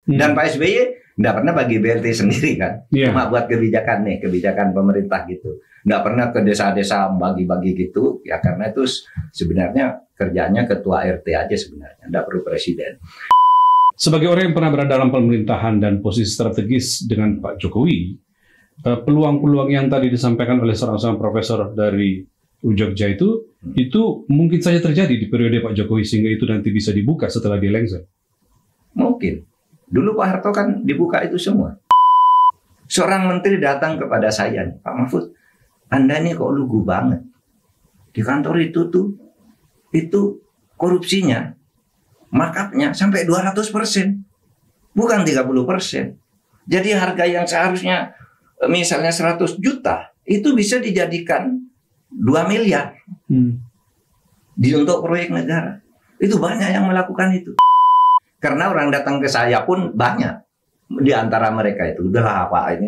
Dan Pak SBY nggak pernah bagi BLT sendiri kan, cuma buat kebijakan pemerintah gitu. Nggak pernah ke desa-desa bagi-bagi gitu, ya karena itu sebenarnya kerjanya ketua RT aja sebenarnya, nggak perlu presiden. Sebagai orang yang pernah berada dalam pemerintahan dan posisi strategis dengan Pak Jokowi, peluang-peluang yang tadi disampaikan oleh seorang profesor dari Jogja itu mungkin saja terjadi di periode Pak Jokowi sehingga itu nanti bisa dibuka setelah dia lengser. Mungkin. Dulu Pak Harto kan dibuka itu semua. Seorang menteri datang kepada saya, Pak Mahfud, Anda ini kok lugu banget. Di kantor itu korupsinya, markupnya sampai 200%. Bukan 30%. Jadi harga yang seharusnya misalnya 100 juta, itu bisa dijadikan 2 miliar. Untuk proyek negara. Itu banyak yang melakukan itu. Karena orang datang ke saya pun banyak di antara mereka itu. Udahlah Pak, ini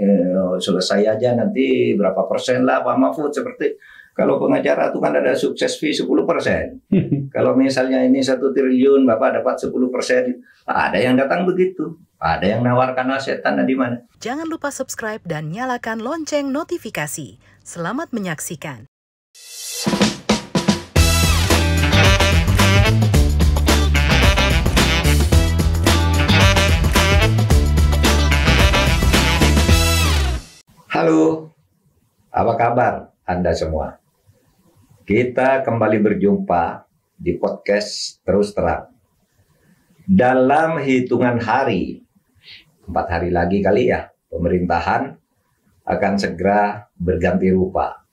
selesai aja nanti berapa persen lah Pak Mahfud. Seperti kalau pengacara itu kan ada sukses fee 10%. Kalau misalnya ini 1 triliun Bapak dapat 10%. Ada yang datang begitu. Ada yang nawarkan asetan di mana. Jangan lupa subscribe dan nyalakan lonceng notifikasi. Selamat menyaksikan. Halo, apa kabar Anda semua? Kita kembali berjumpa di podcast Terus Terang. Dalam hitungan hari, 4 hari lagi kali ya, pemerintahan akan segera berganti rupa.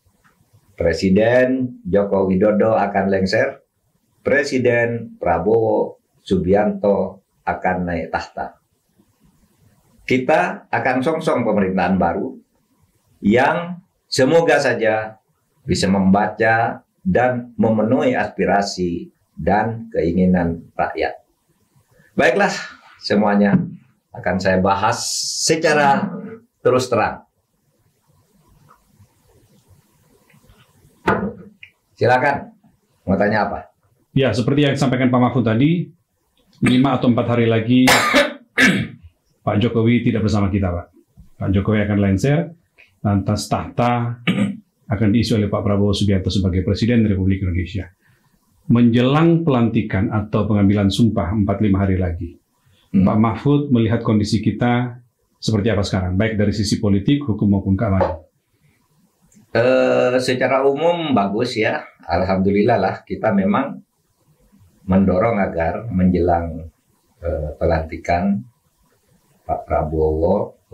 Presiden Joko Widodo akan lengser, Presiden Prabowo Subianto akan naik tahta. Kita akan songsong pemerintahan baru yang semoga saja bisa membaca dan memenuhi aspirasi dan keinginan rakyat. Baiklah, semuanya akan saya bahas secara terus terang. Silakan, mau tanya apa? Ya, seperti yang disampaikan Pak Mahfud tadi, 5 atau 4 hari lagi Pak Jokowi tidak bersama kita, Pak. Pak Jokowi akan lengser. Lantas tahta akan diisi oleh Pak Prabowo Subianto sebagai Presiden Republik Indonesia. Menjelang pelantikan atau pengambilan sumpah 4-5 hari lagi, Pak Mahfud melihat kondisi kita seperti apa sekarang, baik dari sisi politik, hukum maupun keamanan? Secara umum bagus ya, alhamdulillah lah kita memang mendorong agar menjelang pelantikan Pak Prabowo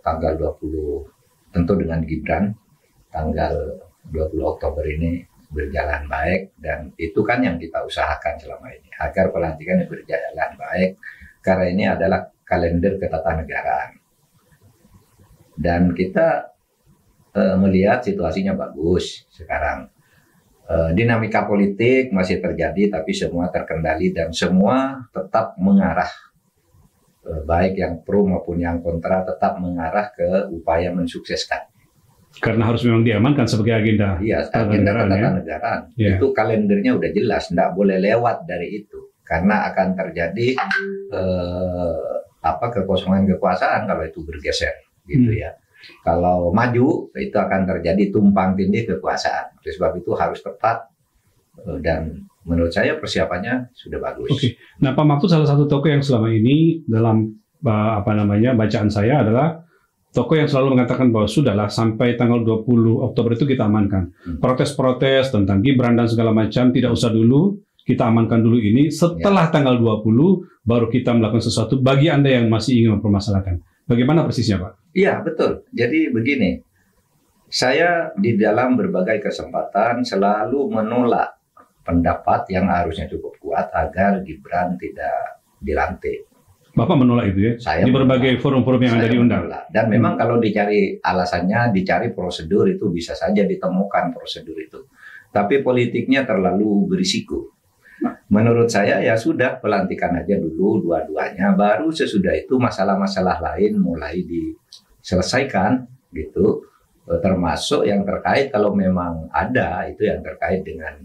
tanggal 20 tentu dengan Gibran tanggal 20 Oktober ini berjalan baik, dan itu kan yang kita usahakan selama ini agar pelantikan berjalan baik karena ini adalah kalender ketatanegaraan dan kita melihat situasinya bagus sekarang. Dinamika politik masih terjadi tapi semua terkendali dan semua tetap mengarah, baik yang pro maupun yang kontra, tetap mengarah ke upaya mensukseskan. Karena harus memang diamankan sebagai agenda. Iya, agenda ketatanegaraan. Ya. Itu kalendernya udah jelas, tidak boleh lewat dari itu. Karena akan terjadi kekosongan kekuasaan kalau itu bergeser, gitu ya. Kalau maju itu akan terjadi tumpang tindih kekuasaan. Oleh sebab itu harus tepat dan menurut saya persiapannya sudah bagus. Oke. Nah, Pak Mahfud salah satu tokoh yang selama ini dalam bacaan saya adalah tokoh yang selalu mengatakan bahwa sudahlah sampai tanggal 20 Oktober itu kita amankan. Protes-protes tentang Gibran dan segala macam tidak usah dulu, kita amankan dulu ini. Setelah tanggal 20 baru kita melakukan sesuatu bagi Anda yang masih ingin mempermasalahkan. Bagaimana persisnya, Pak? Iya, betul. Jadi begini, saya di dalam berbagai kesempatan selalu menolak pendapat yang harusnya cukup kuat agar Gibran tidak dilantik. Bapak menolak itu ya? Saya di berbagai forum-forum yang ada diundang. Dan memang kalau dicari alasannya, dicari prosedur itu bisa saja ditemukan prosedur itu. Tapi politiknya terlalu berisiko. Menurut saya ya sudah pelantikan aja dulu dua-duanya, baru sesudah itu masalah-masalah lain mulai diselesaikan gitu. Termasuk yang terkait kalau memang ada itu yang terkait dengan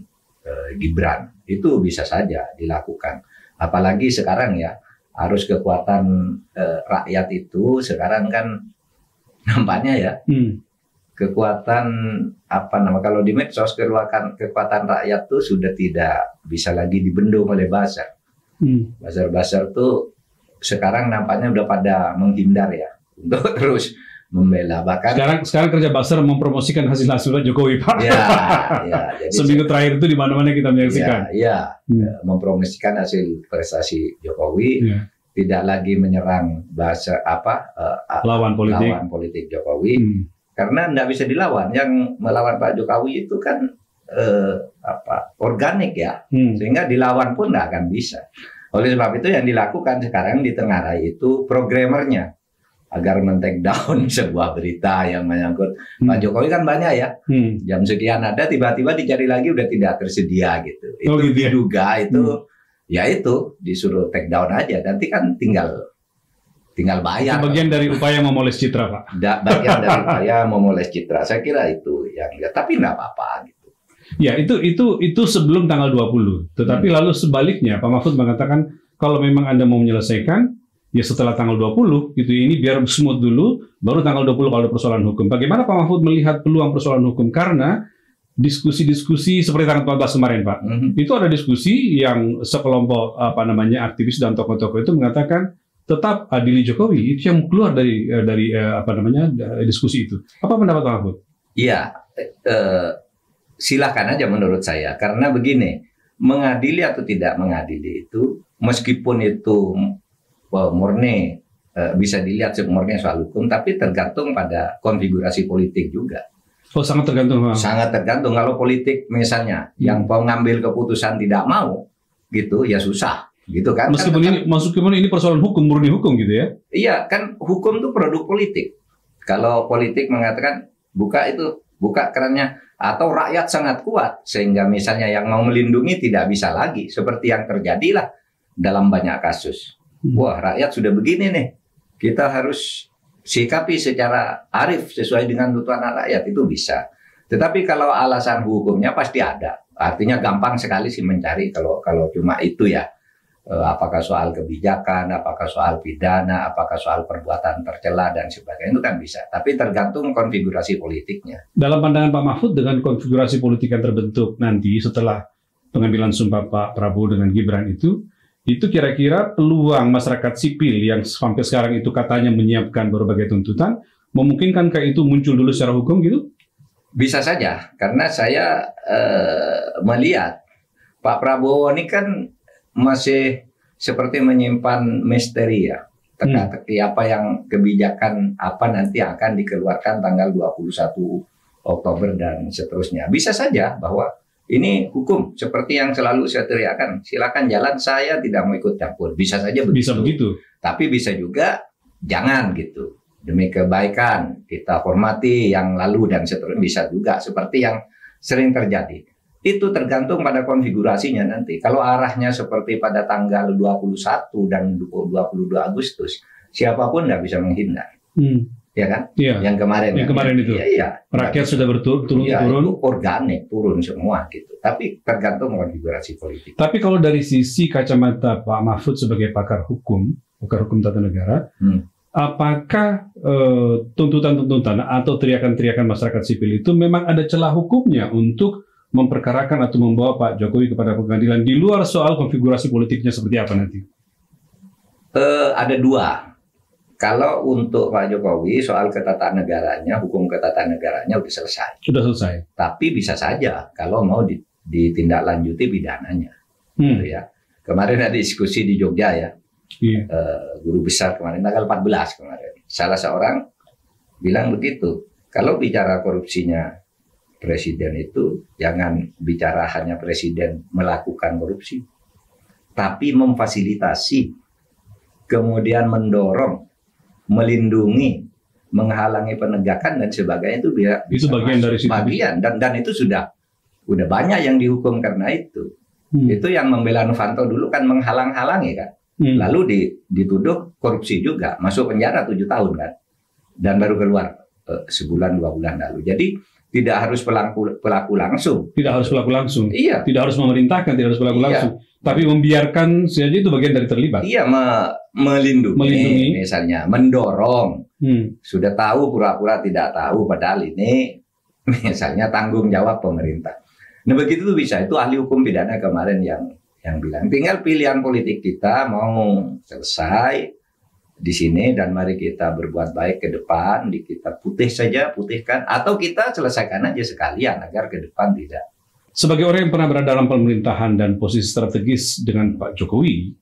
Gibran, itu bisa saja dilakukan. Apalagi sekarang ya, arus kekuatan rakyat itu sekarang kan nampaknya ya kekuatan kalau di medsos kekuatan rakyat tuh sudah tidak bisa lagi dibendung oleh buzzer. Buzzer tuh sekarang nampaknya udah pada menghindar ya untuk terus membela. Bahkan sekarang kerja buzzer mempromosikan hasil Jokowi, Pak. Ya, jadi seminggu terakhir itu di mana-mana kita menyaksikan. Mempromosikan hasil prestasi Jokowi. Tidak lagi menyerang lawan politik Jokowi karena tidak bisa dilawan. Yang melawan Pak Jokowi itu kan organik ya, sehingga dilawan pun tidak akan bisa. Oleh sebab itu yang dilakukan sekarang di Tenggarai itu programmernya agar men-take down sebuah berita yang menyangkut Pak Jokowi kan banyak ya, jam sekian ada, tiba-tiba dicari lagi udah tidak tersedia gitu. Itu diduga itu. Ya itu disuruh take down aja, nanti kan tinggal bayar. Itu bagian dari upaya memoles citra, Pak. Bagian dari upaya memoles citra, saya kira itu yang tapi nggak apa-apa gitu. Ya itu sebelum tanggal 20. Tetapi lalu sebaliknya Pak Mahfud mengatakan kalau memang Anda mau menyelesaikan ya setelah tanggal 20 gitu, ini biar smooth dulu, baru tanggal 20 kalau ada persoalan hukum. Bagaimana Pak Mahfud melihat peluang persoalan hukum? Karena diskusi-diskusi seperti tanggal 14 kemarin, Pak. Itu ada diskusi yang sekelompok aktivis dan tokoh-tokoh itu mengatakan tetap adili Jokowi, itu yang keluar dari diskusi itu. Apa pendapat Pak Mahfud? Iya, silakan aja menurut saya, karena begini, mengadili atau tidak mengadili itu meskipun itu murni bisa dilihat murni soal hukum, tapi tergantung pada konfigurasi politik juga. Oh, sangat tergantung. Sangat tergantung. Kalau politik misalnya yang mau ngambil keputusan tidak mau, gitu ya susah, gitu kan? Meskipun ini persoalan hukum, murni hukum gitu ya? Iya, kan hukum itu produk politik. Kalau politik mengatakan buka kerannya, atau rakyat sangat kuat sehingga misalnya yang mau melindungi tidak bisa lagi, seperti yang terjadilah dalam banyak kasus. Wah, rakyat sudah begini nih, kita harus sikapi secara arif sesuai dengan tuntutan rakyat, itu bisa. Tetapi kalau alasan hukumnya pasti ada. Artinya gampang sekali sih mencari kalau cuma itu ya. Apakah soal kebijakan, apakah soal pidana, apakah soal perbuatan tercela dan sebagainya, itu kan bisa. Tapi tergantung konfigurasi politiknya. Dalam pandangan Pak Mahfud dengan konfigurasi politik yang terbentuk nanti setelah pengambilan sumpah Pak Prabowo dengan Gibran itu kira-kira peluang masyarakat sipil yang sampai sekarang itu katanya menyiapkan berbagai tuntutan, memungkinkankah itu muncul dulu secara hukum gitu? Bisa saja, karena saya melihat Pak Prabowo ini kan masih seperti menyimpan misteri ya. Teka-teki apa yang kebijakan apa nanti akan dikeluarkan tanggal 21 Oktober dan seterusnya. Bisa saja bahwa ini hukum, seperti yang selalu saya teriakan, silakan jalan, saya tidak mau ikut campur. Bisa saja begitu. Bisa begitu. Tapi bisa juga jangan gitu. Demi kebaikan, kita hormati yang lalu dan seterusnya. Bisa juga seperti yang sering terjadi. Itu tergantung pada konfigurasinya nanti. Kalau arahnya seperti pada tanggal 21 dan 22 Agustus, siapapun nggak bisa menghindar. Ya kan? Iya. Yang kemarin itu. Iya. Rakyat sudah turun. Itu organik, turun semua gitu. Tapi tergantung konfigurasi politik. Tapi kalau dari sisi kacamata Pak Mahfud sebagai pakar hukum tata negara, apakah tuntutan-tuntutan atau teriakan-teriakan masyarakat sipil itu memang ada celah hukumnya untuk memperkarakan atau membawa Pak Jokowi kepada pengadilan di luar soal konfigurasi politiknya seperti apa nanti? Ada dua. Kalau untuk Pak Jokowi soal ketatanegaranya, hukum ketatanegaranya udah selesai. Sudah selesai. Tapi bisa saja kalau mau ditindaklanjuti pidananya. Gitu ya. Kemarin ada diskusi di Jogja ya. Iya. Guru besar kemarin tanggal 14 kemarin. Salah seorang bilang begitu. Kalau bicara korupsinya presiden itu jangan bicara hanya presiden melakukan korupsi, tapi memfasilitasi, kemudian mendorong, melindungi, menghalangi penegakan dan sebagainya, itu bagian dari situ. Bagian dan itu sudah banyak yang dihukum karena itu. Itu yang membela Novanto dulu kan menghalang-halangi kan. Lalu dituduh korupsi juga, masuk penjara 7 tahun kan. Dan baru keluar sebulan 2 bulan lalu. Jadi tidak harus pelaku langsung. Tidak harus pelaku langsung. Iya. Tidak harus memerintahkan, tidak harus pelaku langsung. Tapi membiarkan saja itu bagian dari terlibat. Iya, melindungi, misalnya mendorong. Sudah tahu pura-pura tidak tahu, padahal ini misalnya tanggung jawab pemerintah. Nah begitu tuh bisa, itu ahli hukum pidana kemarin yang bilang, tinggal pilihan politik kita mau selesai di sini dan mari kita berbuat baik ke depan, kita putihkan, atau kita selesaikan aja sekalian agar ke depan tidak. Sebagai orang yang pernah berada dalam pemerintahan dan posisi strategis dengan Pak Jokowi,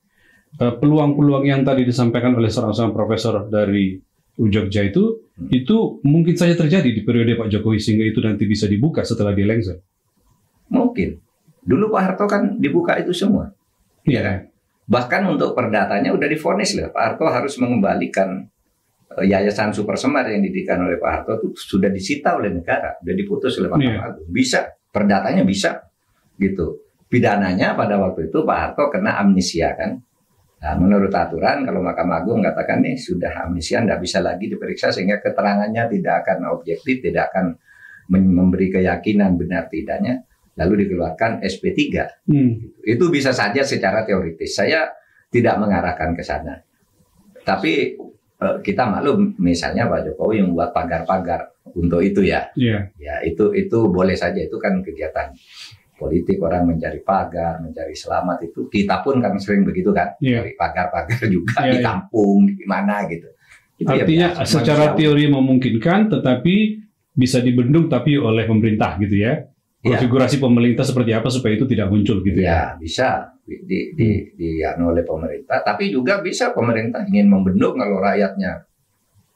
peluang-peluang yang tadi disampaikan oleh seorang profesor dari Jogja itu mungkin saja terjadi di periode Pak Jokowi sehingga itu nanti bisa dibuka setelah dia lengser. Mungkin. Dulu Pak Harto kan dibuka itu semua. Iya. Ya. Bahkan untuk perdatanya udah divonis loh. Pak Harto harus mengembalikan Yayasan Super Semar yang didirikan oleh Pak Harto itu sudah disita oleh negara, sudah diputus oleh Mahkamah Agung. Bisa. Perdatanya bisa, gitu. Pidananya pada waktu itu Pak Harto kena amnesia kan. Nah, menurut aturan kalau Mahkamah Agung mengatakan nih sudah amnesia, tidak bisa lagi diperiksa sehingga keterangannya tidak akan objektif, tidak akan memberi keyakinan benar tidaknya, lalu dikeluarkan SP3. Itu bisa saja secara teoritis. Saya tidak mengarahkan ke sana. Tapi kita maklum misalnya Pak Jokowi membuat pagar-pagar untuk itu ya. Ya itu boleh saja, itu kan kegiatan politik, orang mencari pagar, mencari selamat, itu kita pun kan sering begitu kan, cari pagar-pagar juga di kampung di mana gitu. Itu artinya ya, secara teori memungkinkan, tetapi bisa dibendung tapi oleh pemerintah gitu ya. Konfigurasi pemerintah seperti apa supaya itu tidak muncul gitu ya? Bisa oleh pemerintah, tapi juga bisa pemerintah ingin membendung kalau rakyatnya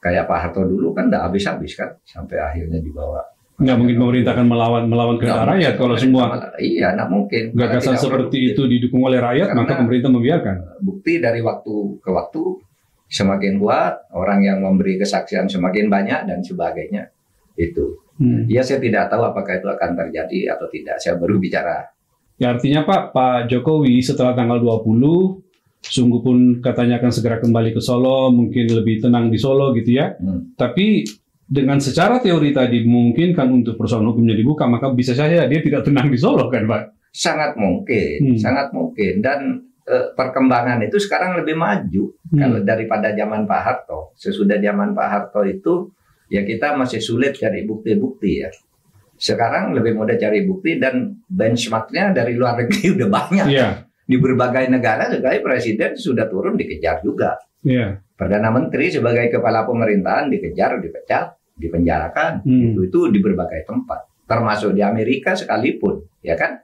kayak Pak Harto dulu kan tidak habis-habis kan, sampai akhirnya dibawa. Nggak mungkin pemerintah akan melawan kehendak rakyat kalau semua. Iya, nggak mungkin. Gagasan seperti itu didukung oleh rakyat, maka pemerintah membiarkan. Bukti dari waktu ke waktu semakin kuat, orang yang memberi kesaksian semakin banyak dan sebagainya. Itu. Ya saya tidak tahu apakah itu akan terjadi atau tidak. Saya baru bicara. Ya artinya Pak Jokowi setelah tanggal 20, sungguh pun katanya akan segera kembali ke Solo, mungkin lebih tenang di Solo gitu ya. Tapi dengan secara teori tadi memungkinkan untuk persoalan hukumnya dibuka, maka bisa saja dia tidak tenang di Solo kan Pak? Sangat mungkin, sangat mungkin. Dan perkembangan itu sekarang lebih maju kalau daripada zaman Pak Harto. Sesudah zaman Pak Harto itu ya kita masih sulit cari bukti-bukti ya. Sekarang lebih mudah cari bukti dan benchmarknya dari luar negeri udah banyak. Di berbagai negara sebagai presiden sudah turun dikejar juga. Perdana Menteri sebagai kepala pemerintahan dikejar, dipecat, dipenjarakan. Itu di berbagai tempat. Termasuk di Amerika sekalipun, ya kan?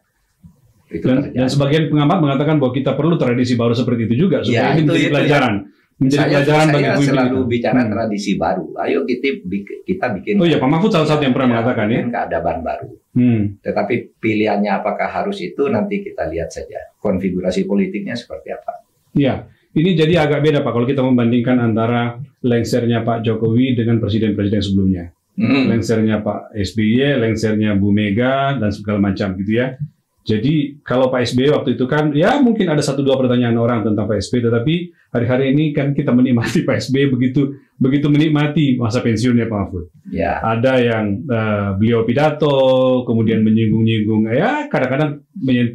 Dan sebagian pengamat mengatakan bahwa kita perlu tradisi baru seperti itu juga supaya ini menjadi pelajaran. Saya selalu bicara tradisi baru. Ayo kita bikin. Oh iya, Pak Mahfud salah satu yang pernah mengatakan ya. Keadaban baru. Tetapi pilihannya apakah harus itu nanti kita lihat saja. Konfigurasi politiknya seperti apa. Iya, ini jadi agak beda Pak kalau kita membandingkan antara lengsernya Pak Jokowi dengan presiden-presiden sebelumnya. Lengsernya Pak SBY, lengsernya Bu Mega dan segala macam gitu ya. Jadi kalau Pak SBY waktu itu kan ya mungkin ada 1-2 pertanyaan orang tentang Pak SBY, tetapi hari-hari ini kan kita menikmati Pak SBY begitu menikmati masa pensiunnya Pak Mahfud. Ada yang beliau pidato, kemudian menyinggung-nyinggung, ya kadang-kadang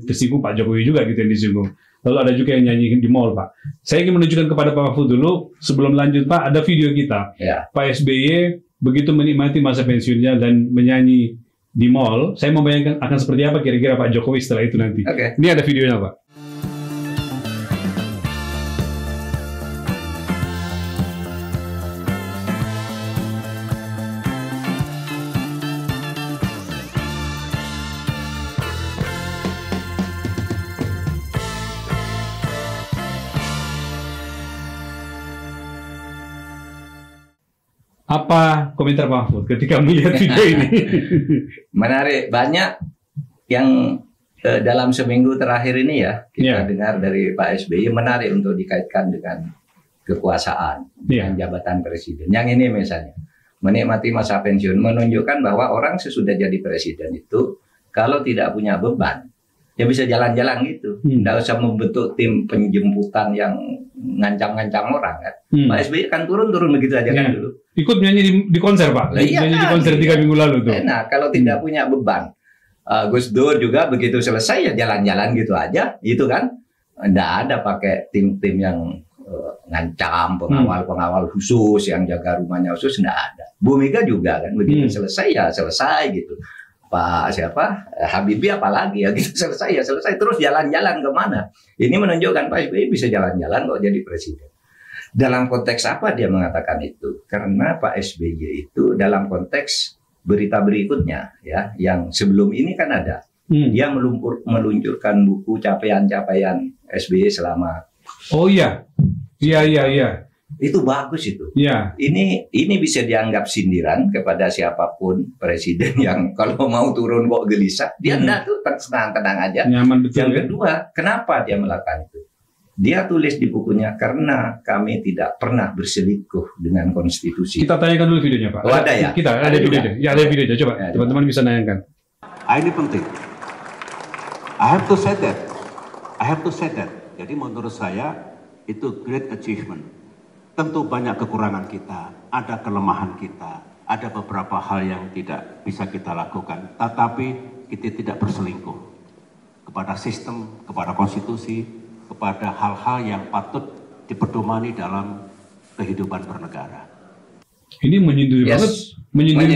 tersinggung Pak Jokowi juga gitu yang disinggung. Lalu ada juga yang nyanyi di mall Pak. Saya ingin menunjukkan kepada Pak Mahfud dulu sebelum lanjut Pak, ada video kita. Pak SBY begitu menikmati masa pensiunnya dan menyanyi di mall, saya membayangkan akan seperti apa kira-kira Pak Jokowi setelah itu nanti. Ini ada videonya Pak. Apa komentar Pak Mahfud ketika melihat video ini? Menarik, banyak yang dalam seminggu terakhir ini ya kita dengar dari Pak SBY menarik untuk dikaitkan dengan kekuasaan, dengan jabatan presiden. Yang ini misalnya menikmati masa pensiun, menunjukkan bahwa orang sesudah jadi presiden itu kalau tidak punya beban ya bisa jalan-jalan gitu, tidak usah membentuk tim penjemputan yang ngancam-ngancam orang kan. Pak SBY kan turun-turun begitu aja kan dulu. Ikut nyanyi di konser Pak, nyanyi di konser 3 minggu lalu tuh. Nah kalau tidak punya beban, Gus Dur juga begitu selesai ya jalan-jalan gitu aja, itu kan. Tidak ada pakai tim-tim yang ngancam pengawal-pengawal khusus yang jaga rumahnya khusus, nggak ada. Bu Mega juga kan begitu selesai ya selesai gitu. Pak Habibie apalagi ya gitu, selesai ya selesai, terus jalan-jalan kemana? Ini menunjukkan Pak SBY bisa jalan-jalan kok jadi presiden. Dalam konteks apa dia mengatakan itu? Karena Pak SBY itu dalam konteks berita berikutnya ya, yang sebelum ini kan ada. Dia meluncurkan buku capaian-capaian SBY selama. Oh iya. Itu bagus itu. Iya. Ini bisa dianggap sindiran kepada siapapun presiden yang kalau mau turun kok gelisah, dia enggak tuh tenang-tenang aja. Nyaman betul. Yang kedua, kenapa dia melakukan itu? Dia tulis di bukunya, karena kami tidak pernah berselingkuh dengan konstitusi. Kita tanyakan dulu videonya, Pak. Oh, ada ya? Kita ada videonya. Ya, ada videonya. Coba ya, teman-teman bisa nayangkan. Ini penting. I have to say that. Jadi menurut saya itu great achievement. Tentu banyak kekurangan kita, ada kelemahan kita, ada beberapa hal yang tidak bisa kita lakukan. Tetapi kita tidak berselingkuh kepada sistem, kepada konstitusi, kepada hal-hal yang patut dipedomani dalam kehidupan bernegara. Ini menyindir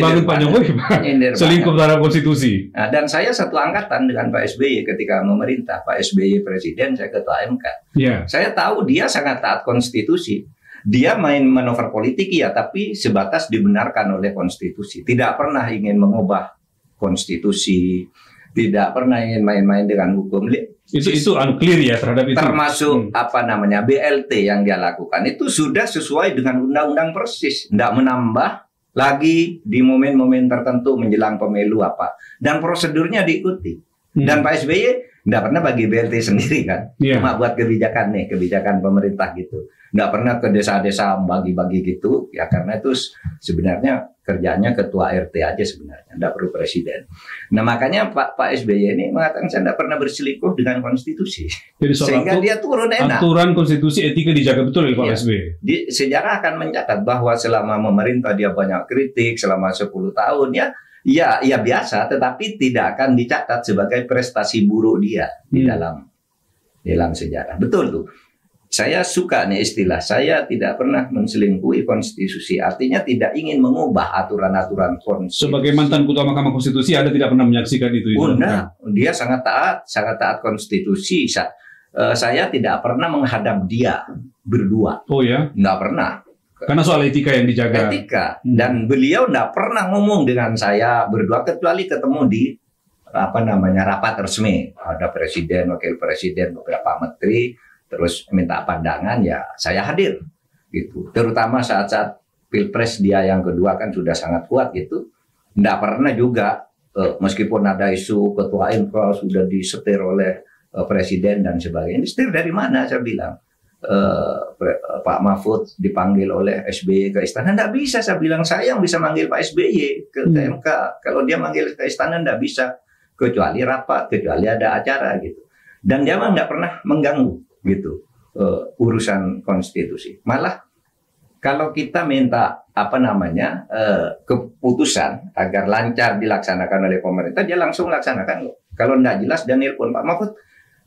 banget Pak Jokowi, Pak. Selingkuh terhadap konstitusi. Nah, dan saya satu angkatan dengan Pak SBY ketika memerintah. Pak SBY presiden, saya ketua MK. Yeah. Saya tahu dia sangat taat konstitusi. Dia main manuver politik ya, tapi sebatas dibenarkan oleh konstitusi. Tidak pernah ingin mengubah konstitusi, tidak pernah ingin main-main dengan hukum. Itu unclear ya terhadap itu. Termasuk BLT yang dia lakukan itu sudah sesuai dengan undang-undang persis, tidak menambah lagi di momen-momen tertentu menjelang pemilu apa, dan prosedurnya diikuti. Dan Pak SBY tidak pernah bagi BLT sendiri kan, cuma buat kebijakan pemerintah gitu. Nggak pernah ke desa-desa bagi-bagi gitu, ya karena itu sebenarnya kerjanya ketua RT aja sebenarnya, nggak perlu presiden. Nah makanya Pak SBY ini mengatakan saya nggak pernah berselingkuh dengan konstitusi. Jadi sehingga dia turun enak. Aturan konstitusi etika dijaga betul oleh Pak SBY. Sejarah akan mencatat bahwa selama memerintah dia banyak kritik selama 10 tahun ya biasa, tetapi tidak akan dicatat sebagai prestasi buruk dia di dalam sejarah. Betul tuh. Saya suka nih istilah, saya tidak pernah menselingkuhi konstitusi. Artinya tidak ingin mengubah aturan-aturan konstitusi. Sebagai mantan ketua Mahkamah Konstitusi, Anda tidak pernah menyaksikan itu? Enggak, dia sangat taat konstitusi. Saya tidak pernah menghadap dia berdua. Oh ya? Enggak pernah. Karena soal etika yang dijaga. Etika. Dan beliau enggak pernah ngomong dengan saya berdua, kecuali ketemu di rapat resmi. Ada presiden, wakil presiden, beberapa menteri, terus minta pandangan, ya saya hadir gitu. Terutama saat-saat Pilpres dia yang kedua kan sudah sangat kuat gitu. Nggak pernah juga meskipun ada isu ketua MK sudah disetir oleh presiden dan sebagainya. Disetir dari mana, saya bilang. Pak Mahfud dipanggil oleh SBY ke istana, nggak bisa. Saya bilang saya yang bisa manggil Pak SBY ke MK. Kalau dia manggil ke istana nggak bisa, kecuali rapat, kecuali ada acara gitu. Dan dia mah nggak pernah mengganggu gitu urusan konstitusi. Malah kalau kita minta keputusan agar lancar dilaksanakan oleh pemerintah, dia langsung laksanakan. Kalau tidak jelas dan nelpon Pak Mahfud,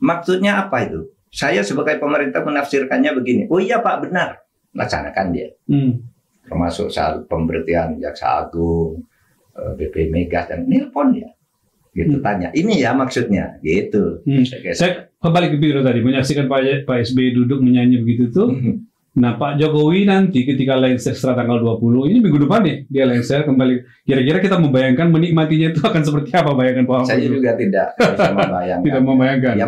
maksudnya apa itu? Saya sebagai pemerintah menafsirkannya begini. Oh iya Pak, benar, laksanakan dia. Termasuk soal pemberhentian Jaksa Agung, BP Mega, dan nelpon dia. Gitu tanya, ini ya maksudnya, gitu. Saya kembali ke video tadi, menyaksikan Pak SBY duduk menyanyi begitu tuh. Nah Pak Jokowi nanti ketika lengser setelah tanggal 20, ini minggu depan nih, dia lengser kembali. Kira-kira kita membayangkan menikmatinya itu akan seperti apa, bayangkan Pak Mahfud? Saya juga tidak bisa membayangkan. Tidak membayangkan. Ya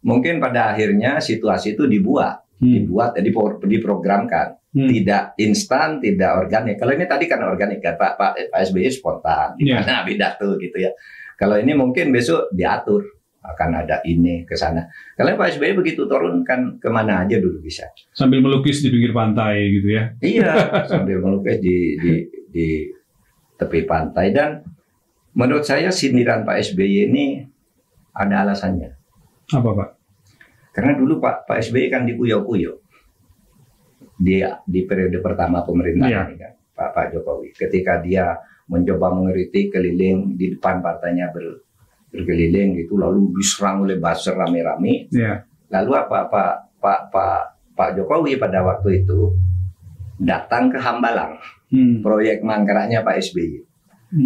mungkin pada akhirnya situasi itu dibuat, jadi diprogramkan. Tidak instan, tidak organik. Kalau ini tadi kan organik kan, Pak SBY spontan, gimana beda tuh gitu ya. Kalau ini mungkin besok diatur, akan ada ini ke sana. Kalau Pak SBY begitu turun kan kemana aja dulu bisa. Sambil melukis di pinggir pantai gitu ya? Iya, sambil melukis di tepi pantai. Dan menurut saya sindiran Pak SBY ini ada alasannya. Apa Pak? Karena dulu Pak SBY kan dikuyok-kuyok di periode pertama pemerintahan ini kan, Pak Jokowi. Ketika dia mencoba mengkritik keliling di depan partainya berkeliling gitu, lalu diserang oleh buzzer rame-rame. Lalu Pak Pak Jokowi pada waktu itu datang ke Hambalang, proyek mangkraknya Pak SBY.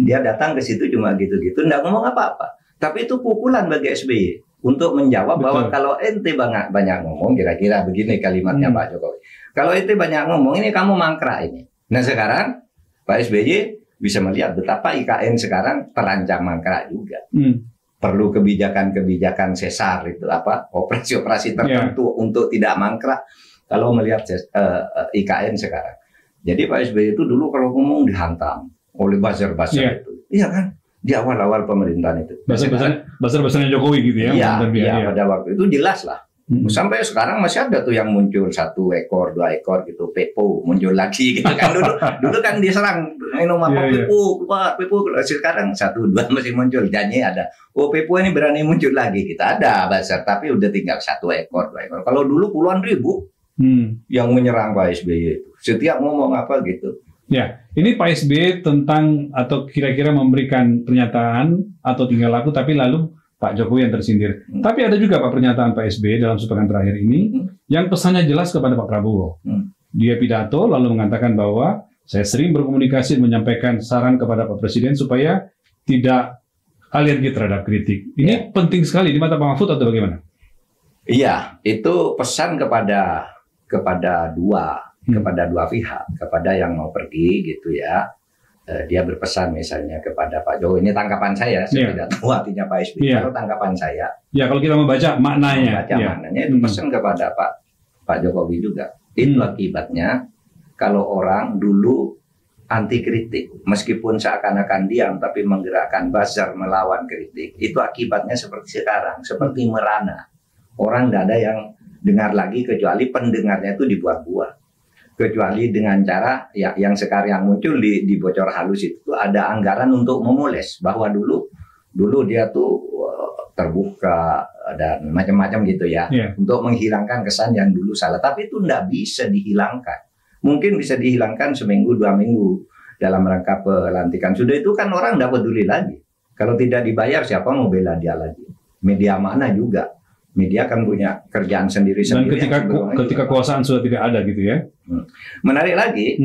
Dia datang ke situ cuma gitu-gitu, nggak ngomong apa-apa. Tapi itu pukulan bagi SBY untuk menjawab bahwa kalau ente banyak ngomong, kira-kira begini kalimatnya Pak Jokowi. Kalau ente banyak ngomong, ini kamu mangkrak ini. Nah sekarang Pak SBY bisa melihat betapa IKN sekarang terancam mangkrak juga. Perlu kebijakan-kebijakan sesar itu apa, operasi-operasi tertentu untuk tidak mangkrak. Kalau melihat IKN sekarang, jadi Pak SBY itu dulu kalau ngomong dihantam oleh buzzer-buzzer itu, iya kan? Di awal-awal pemerintahan itu. Buzzer-buzzernya Jokowi gitu ya? Iya, pada waktu itu jelas lah. Sampai sekarang masih ada tuh yang muncul 1 ekor, 2 ekor gitu, Pepo muncul lagi gitu kan. Dulu kan diserang minum apa Pepo, sekarang 1, 2 masih muncul. Janji ada, oh Pepo ini berani muncul lagi, kita ada buzzer, tapi udah tinggal 1 ekor, 2 ekor. Kalau dulu puluhan ribu yang menyerang Pak SBY itu, setiap ngomong apa gitu. Ya, ini Pak SBY tentang atau kira-kira memberikan pernyataan atau tinggal laku, tapi lalu Pak Jokowi yang tersindir. Tapi ada juga Pak pernyataan Pak SBY dalam sepekan terakhir ini yang pesannya jelas kepada Pak Prabowo. Dia pidato lalu mengatakan bahwa saya sering berkomunikasi menyampaikan saran kepada Pak Presiden supaya tidak alergi terhadap kritik. Ini penting sekali di mata Pak Mahfud atau bagaimana? Iya, itu pesan kepada dua pihak, kepada yang mau pergi gitu ya. Dia berpesan misalnya kepada Pak Jokowi, ini tanggapan saya tidak tahu artinya Pak SBY, kalau tanggapan saya. Ya, kalau kita membaca maknanya. Maknanya itu pesan kepada Pak Jokowi juga. Itu akibatnya kalau orang dulu anti kritik, meskipun seakan-akan diam tapi menggerakkan buzzer melawan kritik, itu akibatnya seperti sekarang, seperti merana. Orang tidak ada yang dengar lagi kecuali pendengarnya itu dibuat-buat. Kecuali dengan cara yang sekarang muncul di bocor halus itu ada anggaran untuk memoles bahwa dulu dia tuh terbuka dan macam-macam gitu ya, untuk menghilangkan kesan yang dulu salah, tapi itu tidak bisa dihilangkan. Mungkin bisa dihilangkan seminggu 2 minggu dalam rangka pelantikan, sudah itu kan orang tidak peduli lagi. Kalau tidak dibayar siapa mau bela dia lagi? Media mana juga. Media kan punya kerjaan sendiri-sendiri. Dan ketika kekuasaan sudah tidak ada gitu ya. Menarik lagi,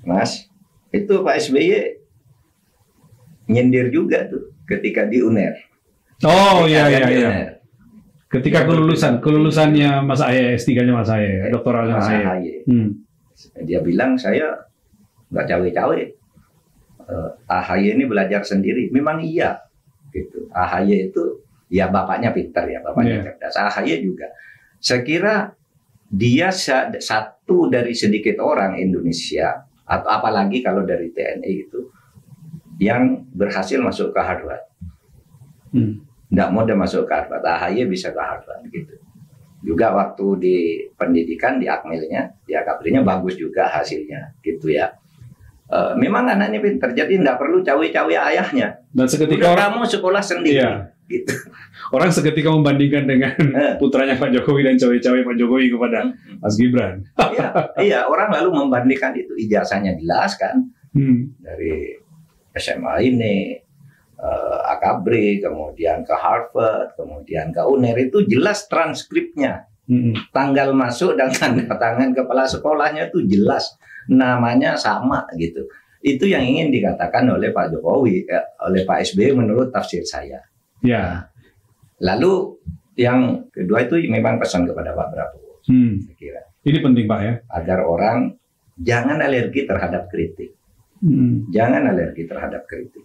Mas, itu Pak SBY nyindir juga tuh ketika di UNER. Oh iya. Ketika kelulusannya Mas Ahaye, S3-nya Mas Ahaye, doktoralnya Mas Ahaye. Dia bilang saya nggak cawe-cawe. Ahaye ini belajar sendiri. Memang iya, gitu. Ahaye itu ya bapaknya pintar ya, bapaknya cerdas. Ahaye juga. Saya kira dia satu dari sedikit orang Indonesia, atau apalagi kalau dari TNI itu, yang berhasil masuk ke Harvard. Nggak mudah masuk ke Harvard. Ahaye bisa ke Harvard gitu. Juga waktu di pendidikan, di akmilnya, di akabrinya bagus juga hasilnya gitu ya. Memang anaknya pintar, jadi nggak perlu cawe-cawe ayahnya. Dan seketika kamu sekolah sendiri. Gitu. Orang seketika membandingkan dengan putranya Pak Jokowi dan cawe-cawe Pak Jokowi kepada Mas Gibran. Iya, orang lalu membandingkan itu, ijazahnya jelas kan, dari SMA ini, Akabri, kemudian ke Harvard, kemudian ke UNER, itu jelas transkripnya, tanggal masuk dan tanda tangan kepala sekolahnya itu jelas, namanya sama gitu. Itu yang ingin dikatakan oleh Pak Jokowi, oleh Pak SBY menurut tafsir saya. Ya. Lalu yang kedua itu memang pesan kepada Pak Prabowo. Saya kira. Ini penting Pak ya. Agar orang jangan alergi terhadap kritik. Jangan alergi terhadap kritik.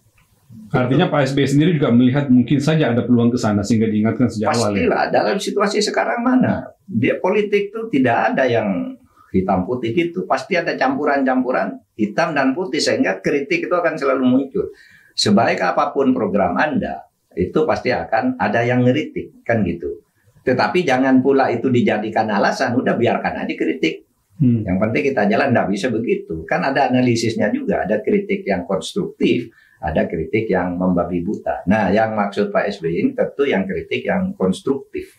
Artinya Pak SBY sendiri juga melihat mungkin saja ada peluang ke sana sehingga diingatkan sejak awal. Pastilah, dalam situasi sekarang mana? Dia politik itu tidak ada yang hitam putih gitu. Pasti ada campuran-campuran hitam dan putih sehingga kritik itu akan selalu muncul. Sebaik apapun program Anda, itu pasti akan ada yang ngeritik kan gitu. Tetapi jangan pula itu dijadikan alasan, udah biarkan aja kritik. Yang penting kita jalan, nggak bisa begitu. Kan ada analisisnya juga, ada kritik yang konstruktif, ada kritik yang membabi buta. Nah, yang maksud Pak SBY ini tentu yang kritik yang konstruktif.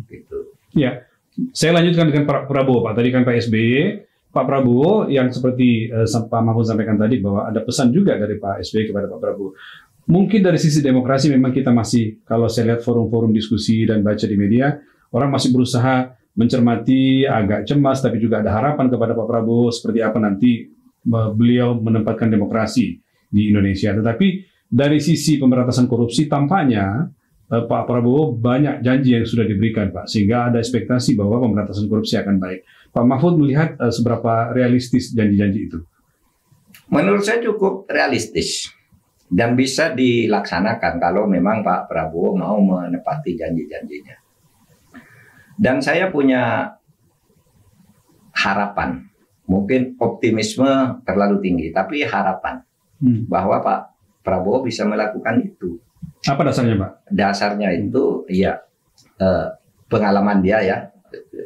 Gitu. Ya, saya lanjutkan dengan Pak Prabowo, Pak. Tadi kan Pak SBY, Pak Prabowo yang seperti Pak Mahfud sampaikan tadi bahwa ada pesan juga dari Pak SBY kepada Pak Prabowo. Mungkin dari sisi demokrasi memang kita masih, kalau saya lihat forum-forum diskusi dan baca di media, orang masih berusaha mencermati, agak cemas, tapi juga ada harapan kepada Pak Prabowo seperti apa nanti beliau menempatkan demokrasi di Indonesia. Tetapi dari sisi pemberantasan korupsi tampaknya Pak Prabowo banyak janji yang sudah diberikan, Pak, sehingga ada ekspektasi bahwa pemberantasan korupsi akan baik. Pak Mahfud melihat seberapa realistis janji-janji itu? Menurut saya cukup realistis dan bisa dilaksanakan kalau memang Pak Prabowo mau menepati janji-janjinya. Dan saya punya harapan, mungkin optimisme terlalu tinggi, tapi harapan bahwa Pak Prabowo bisa melakukan itu. Apa dasarnya, Pak? Dasarnya itu ya pengalaman dia ya,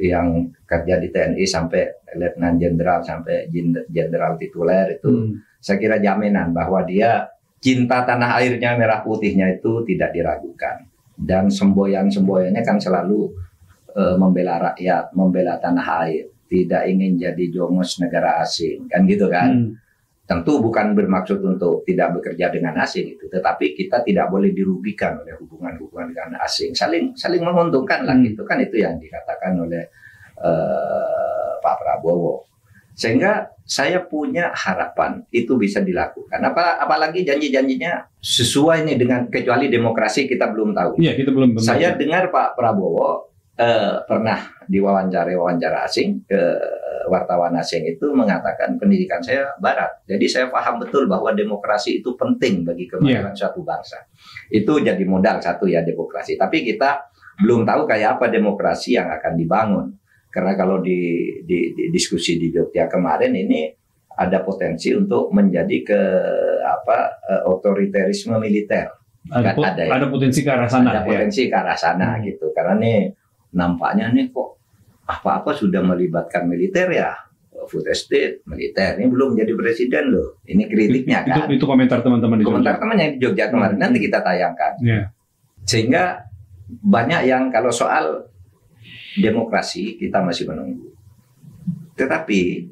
yang kerja di TNI sampai Letnan Jenderal sampai Jenderal tituler itu, saya kira jaminan bahwa dia cinta tanah airnya, merah putihnya itu tidak diragukan. Dan semboyan-semboyannya kan selalu membela rakyat, membela tanah air, tidak ingin jadi jongos negara asing, kan gitu kan. Tentu bukan bermaksud untuk tidak bekerja dengan asing itu, tetapi kita tidak boleh dirugikan oleh hubungan-hubungan dengan asing, saling menguntungkan lah, gitu kan, itu yang dikatakan oleh Pak Prabowo. Sehingga saya punya harapan itu bisa dilakukan. Apalagi janji-janjinya sesuai nih dengan, kecuali demokrasi kita belum tahu. Iya, kita belum. Saya dengar Pak Prabowo pernah diwawancara asing, ke wartawan asing itu mengatakan pendidikan saya barat. Jadi saya paham betul bahwa demokrasi itu penting bagi kemajuan suatu bangsa. Itu jadi modal satu ya, demokrasi. Tapi kita belum tahu kayak apa demokrasi yang akan dibangun. Karena kalau di diskusi di Jogja kemarin ini ada potensi untuk menjadi otoriterisme militer. Ada potensi ke arah sana. Ada potensi ke arah sana gitu. Karena nih nampaknya nih kok apa-apa sudah melibatkan militer ya. Food estate, militer. Ini belum jadi presiden loh. Ini kritiknya kan. Itu komentar teman-teman di Jogja. Komentar temannya di Jogja kemarin. Nanti kita tayangkan. Sehingga banyak yang kalau soal demokrasi kita masih menunggu. Tetapi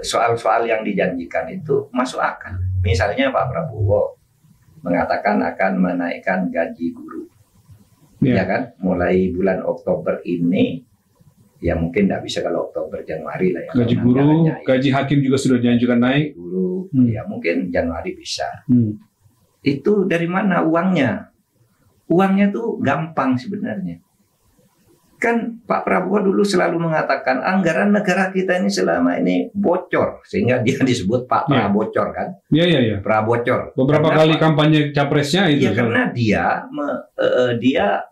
soal-soal yang dijanjikan itu masuk akal. Misalnya Pak Prabowo mengatakan akan menaikkan gaji guru. Ya kan? Mulai bulan Oktober ini, ya mungkin tidak bisa kalau Oktober, Januari lah ya. Gaji guru, gaji hakim juga sudah dianjurkan naik. Guru, ya mungkin Januari bisa. Itu dari mana uangnya? Uangnya tuh gampang sebenarnya. Kan Pak Prabowo dulu selalu mengatakan anggaran negara kita ini selama ini bocor, sehingga dia disebut Pak Prabocor kan? Iya. Prabocor. Beberapa kali kampanye capresnya itu. Ya karena dia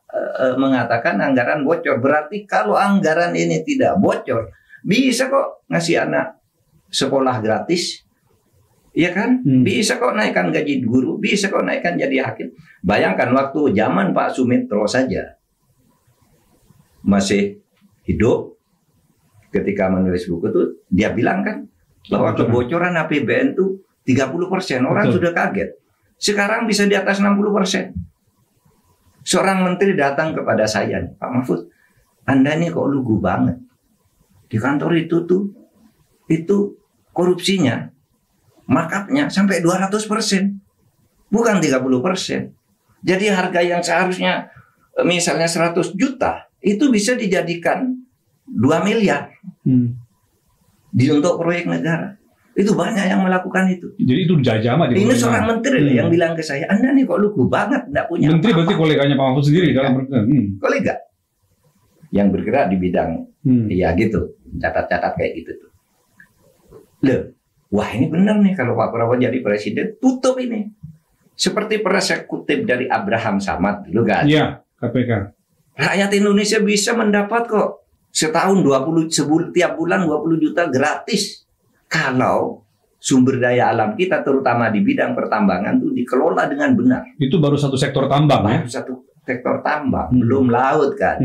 mengatakan anggaran bocor. Berarti kalau anggaran ini tidak bocor, bisa kok ngasih anak sekolah gratis. Iya kan? Bisa kok naikkan gaji guru, bisa kok naikkan jadi hakim. Bayangkan waktu zaman Pak Sumitro saja masih hidup ketika menulis buku itu, dia bilang kan bahwa kebocoran APBN itu 30%. Orang sudah kaget. Sekarang bisa di atas 60%. Seorang menteri datang kepada saya, Pak Mahfud, Anda ini kok lugu banget. Di kantor itu korupsinya, markupnya sampai 200%. Bukan 30%. Jadi harga yang seharusnya misalnya 100 juta, itu bisa dijadikan 2 miliar untuk proyek negara. Itu banyak yang melakukan itu. Jadi itu jajama. Ini seorang menteri yang bilang ke saya, Anda nih kok lugu banget, nggak punya menteri apa-apa. Berarti koleganya Pak Mahfud sendiri dalam kolega yang bergerak di bidang ya gitu, catat-catat kayak gitu tuh. Loh, wah ini benar nih kalau Pak Prabowo jadi presiden, tutup ini. Seperti persekutif dari Abraham Samad dulu kan. Iya, KPK. Rakyat Indonesia bisa mendapat kok setahun tiap bulan 20 juta gratis kalau sumber daya alam kita terutama di bidang pertambangan itu dikelola dengan benar. Itu baru satu sektor tambang ya? Satu sektor tambang, belum laut kan.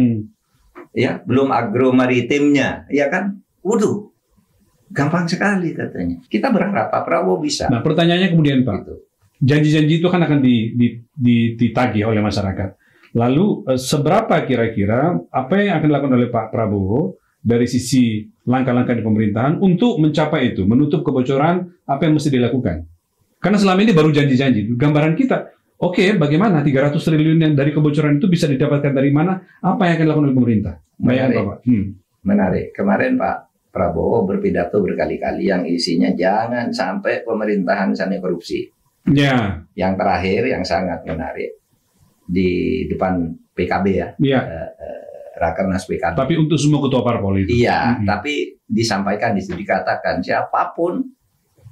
Ya, belum agro maritimnya, ya kan? Waduh. Gampang sekali katanya. Kita berharap Pak Prabowo bisa. Nah, pertanyaannya kemudian Pak. Gitu. Janji-janji itu kan akan ditagih oleh masyarakat. Lalu seberapa kira-kira apa yang akan dilakukan oleh Pak Prabowo dari sisi langkah-langkah di pemerintahan untuk mencapai itu, menutup kebocoran, apa yang mesti dilakukan? Karena selama ini baru janji-janji. Gambaran kita, oke, bagaimana 300 triliun yang dari kebocoran itu bisa didapatkan dari mana? Apa yang akan dilakukan oleh pemerintah? Bayangkan Bapak. menarik. Kemarin Pak Prabowo berpidato berkali-kali yang isinya jangan sampai pemerintahan sana korupsi. Ya. Yang terakhir yang sangat menarik di depan PKB ya. Ya. Rakernas PKB. Tapi untuk semua ketua parpol itu. Iya, tapi disampaikan di situ dikatakan siapapun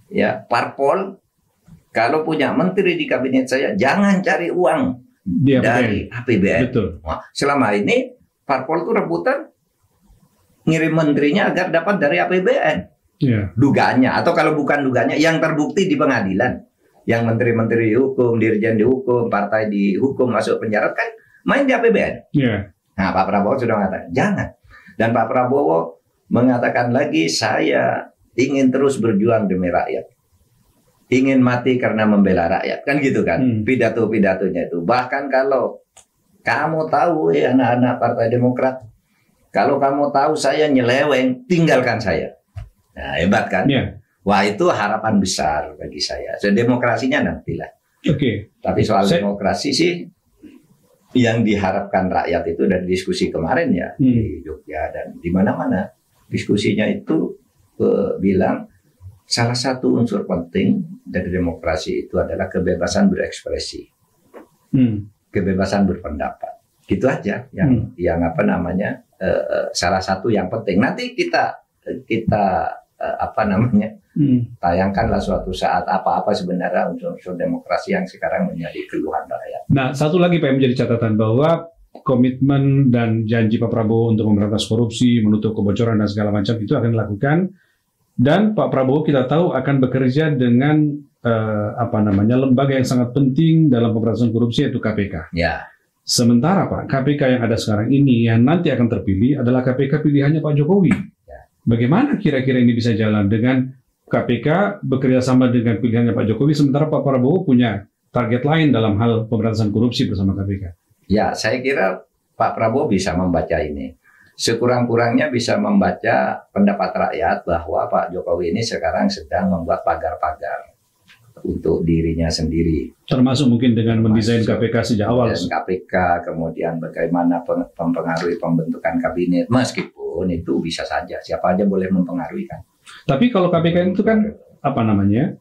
ya parpol kalau punya menteri di kabinet saya jangan cari uang dari APBN. Betul. Nah, selama ini parpol itu rebutan ngirim menterinya agar dapat dari APBN. Ya. Dugaannya atau kalau bukan dugaannya yang terbukti di pengadilan. Yang menteri-menteri dihukum, dirjen dihukum, partai dihukum masuk penjara kan main di APBN. Ya. Nah, Pak Prabowo sudah mengatakan jangan. Dan Pak Prabowo mengatakan lagi saya ingin terus berjuang demi rakyat. Ingin mati karena membela rakyat. Kan gitu kan pidato-pidatonya itu. Bahkan kalau kamu tahu ya anak-anak Partai Demokrat, kalau kamu tahu saya nyeleweng, tinggalkan saya. Nah, hebat kan? Ya. Wah, itu harapan besar bagi saya. So, demokrasinya nantilah. Oke. Tapi soal demokrasi sih yang diharapkan rakyat itu dari diskusi kemarin ya di Jogja dan di mana-mana diskusinya itu bilang salah satu unsur penting dari demokrasi itu adalah kebebasan berekspresi, kebebasan berpendapat. Gitu aja yang apa namanya salah satu yang penting. Nanti kita apa namanya tayangkanlah suatu saat apa-apa sebenarnya unsur demokrasi yang sekarang menjadi keluhan rakyat. Nah, satu lagi Pak yang menjadi catatan bahwa komitmen dan janji Pak Prabowo untuk memberantas korupsi, menutup kebocoran dan segala macam itu akan dilakukan. Dan Pak Prabowo kita tahu akan bekerja dengan apa namanya lembaga yang sangat penting dalam pemberantasan korupsi yaitu KPK. Ya. Sementara Pak KPK yang ada sekarang ini yang nanti akan terpilih adalah KPK pilihannya Pak Jokowi. Bagaimana kira-kira ini bisa jalan dengan KPK bekerja sama dengan pilihannya Pak Jokowi, sementara Pak Prabowo punya target lain dalam hal pemberantasan korupsi bersama KPK? Ya, saya kira Pak Prabowo bisa membaca ini. Sekurang-kurangnya bisa membaca pendapat rakyat bahwa Pak Jokowi ini sekarang sedang membuat pagar-pagar untuk dirinya sendiri. Termasuk mungkin dengan mendesain KPK sejak awal. Dan KPK, kemudian bagaimana mempengaruhi pembentukan kabinet, meskipun itu bisa saja, siapa aja boleh mempengaruhi kan. Tapi kalau KPK itu kan, apa namanya,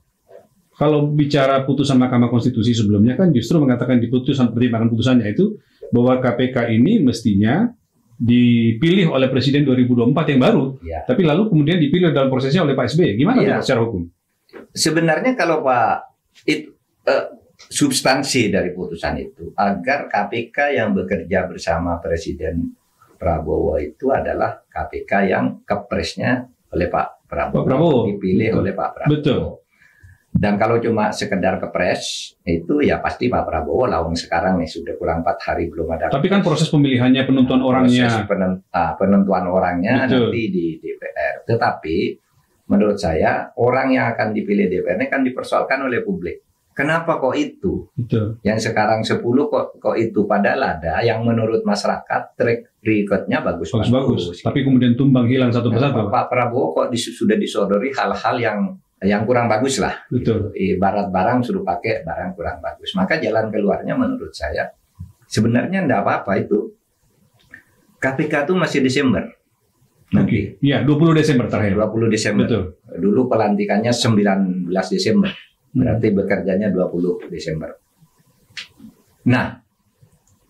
kalau bicara putusan Mahkamah Konstitusi sebelumnya kan justru mengatakan di putusan pertimbangan putusannya itu, bahwa KPK ini mestinya dipilih oleh Presiden 2024 yang baru, tapi lalu kemudian dipilih dalam prosesnya oleh Pak SBY. Gimana itu secara hukum? Sebenarnya kalau substansi dari putusan itu agar KPK yang bekerja bersama Presiden Prabowo itu adalah KPK yang kepresnya oleh Pak Prabowo. Dipilih oleh Pak Prabowo. Betul. Dan kalau cuma sekedar kepres itu ya pasti Pak Prabowo lawang sekarang nih sudah kurang 4 hari belum ada. Tapi kan proses pemilihannya, penentuan orangnya. Proses penentuan orangnya nanti di DPR. Tetapi menurut saya orang yang akan dipilih DPR ini kan dipersoalkan oleh publik. Kenapa kok itu? Betul. Yang sekarang 10 kok itu, padahal ada yang menurut masyarakat track record-nya bagus. Tapi kemudian tumbang hilang satu persatu. Pak Prabowo kok sudah disodori hal-hal yang kurang bagus lah. Betul. Ibarat barang suruh pakai barang kurang bagus. Maka jalan keluarnya menurut saya sebenarnya enggak apa-apa itu. KPK itu masih Desember. Nanti. Iya, 20 Desember terakhir. 20 Desember. Betul. Dulu pelantikannya 19 Desember. Berarti bekerjanya 20 Desember. Nah,